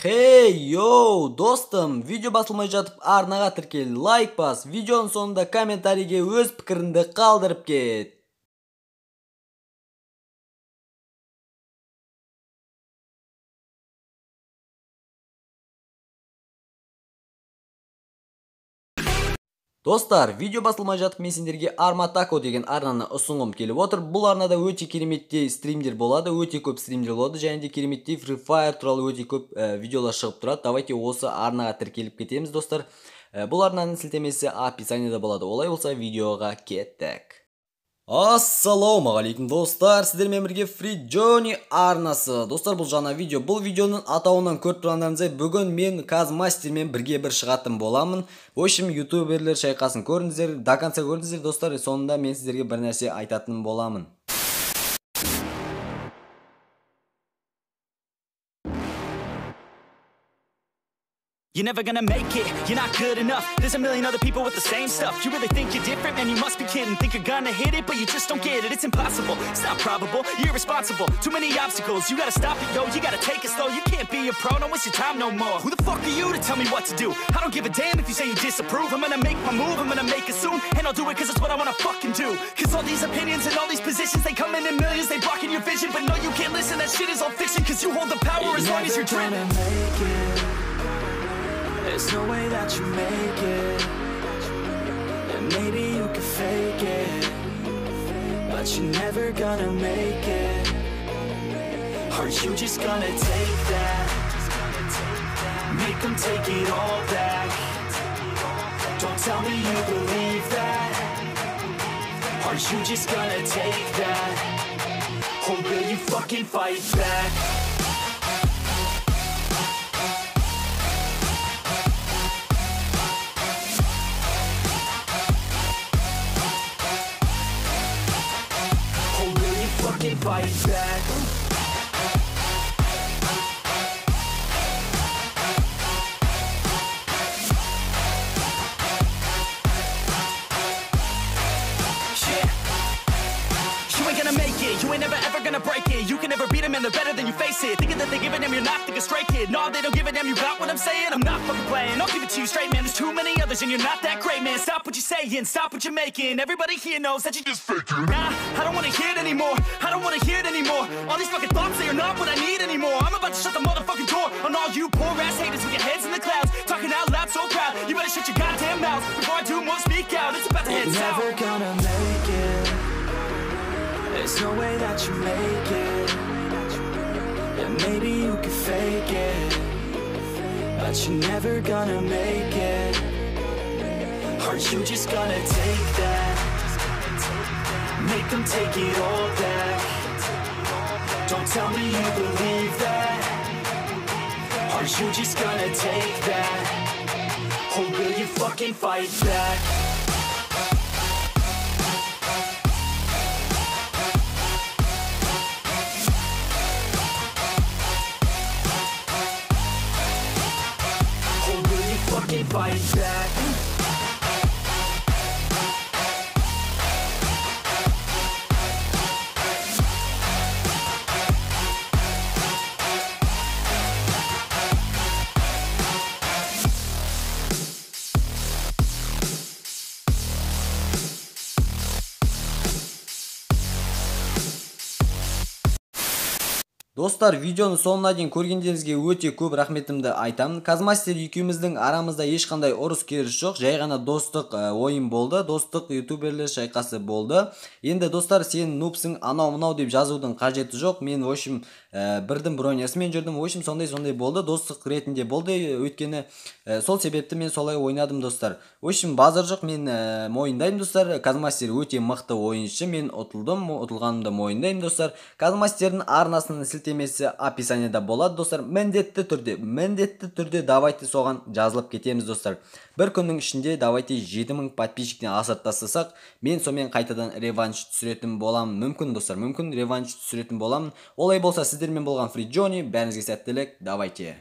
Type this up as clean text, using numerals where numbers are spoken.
Hey yo достым, видео басылмай жатып арнаға тіркел, лайк бас, видеоның соңында комментарийге өз пікіріңді қалдырып кет. Достар, видео басылмай жатып мен сендерге Арматако деген арнаны ұсынғым келіп отыр. Бұл арнада өте кереметтей стримдер болады, өте көп стримдер болады, және де кереметтей Free Fire туралы өте көп видеолар шығып тұрады. Давайте осы арнаға тіркеліп кетеміз, достар. Бұл арнаның сілтемесі описаниеда болады. Олай болса видеоға кеттік. Ассалаумағалейкум достар, сіздермен бірге Free Johnny арнасы. Достар, бұл жаңа видео. Бұл видеоның атауынан көріп тұрғандарыңыздай, бүгін мен Казмастермен бірге бір шығатын боламын. В общем, ютуберлер шайқасын көріңіздер, до конца көріңіздер, достар. Соңында мен сіздерге бір нәрсе айтатын боламын. You're never gonna make it, you're not good enough. There's a million other people with the same stuff. You really think you're different, man, you must be kidding. Think you're gonna hit it, but you just don't get it. It's impossible, it's not probable, you're irresponsible. Too many obstacles, you gotta stop it, yo. You gotta take it slow, you can't be a pro, don't waste your time no more. Who the fuck are you to tell me what to do? I don't give a damn if you say you disapprove. I'm gonna make my move, I'm gonna make it soon. And I'll do it cause it's what I wanna fucking do. Cause all these opinions and all these positions, they come in millions, they blocking your vision. But no, you can't listen, that shit is all fiction. Cause you hold the power as long as you're dreaming. There's no way that you make it, and maybe you can fake it, but you're never gonna make it. Are you just gonna take that? Make them take it all back. Don't tell me you believe that. Are you just gonna take that? Or will you fucking fight back? Fight back. You ain't gonna make it, you ain't never ever gonna break it. You can never beat them and they're better than you face it. Thinking that they give a damn, you're not thinking straight, kid. No, they don't give a damn, you got what I'm saying? I'm not fucking playing, I'll give it to you straight, man. There's too many others and you're not that great, man. Stop what you're saying, stop what you're making. Everybody here knows that you just faking. Nah, I don't wanna hear it anymore, I don't wanna hear it anymore. All these fucking thoughts, they are not what I need anymore. I'm about to shut the motherfucking door on all you poor ass haters with your heads in the clouds, talking out loud so proud. You better shut your goddamn mouth before I do more speak out. It's about to head south. You're never gonna make it. There's no way that you make it, and maybe you can fake it, but you're never gonna make it. Are you just gonna take that? Make them take it all back. Don't tell me you believe that. Are you just gonna take that? Or will you fucking fight back? Fight back. Достар, видеоны соңына дейін көргендеріңізге өте көп рахметімді айтамын. Казмастер екеуміздің арамызда ешқандай ұрыс керіс жоқ, жай ғана достық ойын болды, достық ютуберлер шайқасы болды. Енді достар, сен нупсың, анау-мынау деп жазудың қажеті жоқ. Мен, в общем, бірдің бір ойнасымен жүрдім, в общем, сондай болды, достық ретінде болды. Өйткені сол себепті мен солай ойнадым, достар. В общем, базар жоқ, мен мойындаймын, достар. Казмастер өте мықты ойыншы, мен ұтылғанымды мойындаймын, достар. Казмастердің арнасының сілтемесі описаниеда болады, достар. Міндетті түрде давайте соған жазылып кетеміз, достар. Бір күннің ішінде давайте 7000 подписчиктен асырып тастасақ, мен сонымен қайтадан реванш түсіретін боламын. Мүмкін, достар, мүмкін реванш түсіретін боламын. Олай болса, сіздермен болған Free Johnny, бәріңізге сәттілік, давайте.